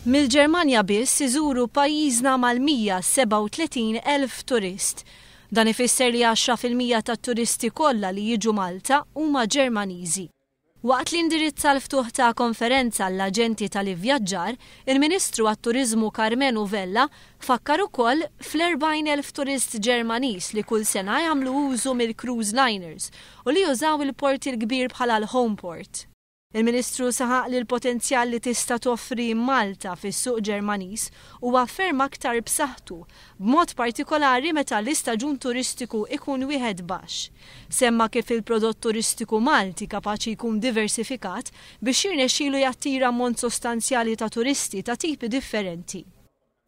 Mill-Ġermanja biss iżuru pajjiżna mal-137,000 turist. Dan ifisser li 10% tat-turisti kollha li jiġu Malta huma Ġermaniżi. Waqt li indirizza l-ftuħ ta' konferenza l-aġenti tal-ivvjaġġar, il-Ministru għat-Turiżmu Carmenu Vella fakkar ukoll fl-40,000 turist Ġermaniż li kull sena jagħmlu użu mill-cruise liners u li jużaw il-port il-kbir bħala l-homeport. Il-Ministru saħaq li l-potenzjal li tista' toffri Malta fis-suq Ġermaniż huwa ferm aktar b'saħħtu, b'mod partikolari meta l-istaġun turistiku ikun wieħed baxx. Semma kif il-prodott turistiku Malti kapaċi jkun diversifikat biex jirnexxielu jattira ammont sostanzjali ta' turisti ta' tipi differenti.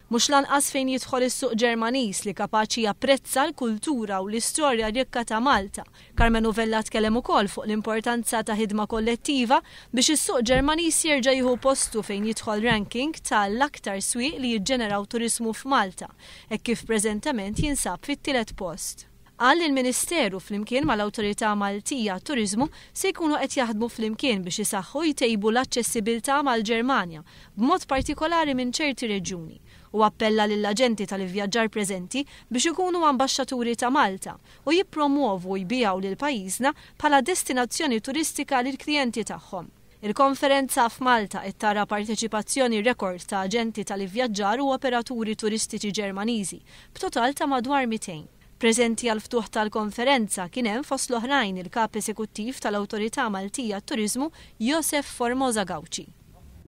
Mhux lanqas fejn jidħol is-suq Ġermaniż li kapaċi japprezza l-kultura u l-istorja rikka ta' Malta. Carmenu Vella tkellem ukoll fuq l-importanza ta' ħidma kollettiva biex is-suq Ġermaniż jerġa' jieħu postu fejn jidħol ranking tal-aktar swieq li jiġġeneraw turiżmu f'Malta, hekk kif preżentament jinsab fit-tielet post. Qal il-Ministeru flimkien mal-Awtorità Maltija Turiżmu se jkunu qed jaħdmu flimkien biex isaħħu jtejbu l-aċċessibilità mal-Ġermanja b'mod partikolari minn ċerti reġjuni u appella lill-aġenti tal-ivvjaġġar preżenti biex ikunu ambaxxaturi ta' Malta u jippromuovu u jbijaw lil pajjiżna bħala destinazzjoni turistika lil klijenti tagħhom. Il-konferenza f'Malta qed tara parteċipazzjoni rekord ta' aġenti tal-ivvjaġġar u operaturi turistiċi Ġermaniżi b'total ta' madwar 200. Preżenti għal ftuħ tal-konferenza kien hemm fost l-oħrajn il-Kap Eżekuttiv tal-Awtorità Maltija Turiżmu Josef Formosa Gawċi.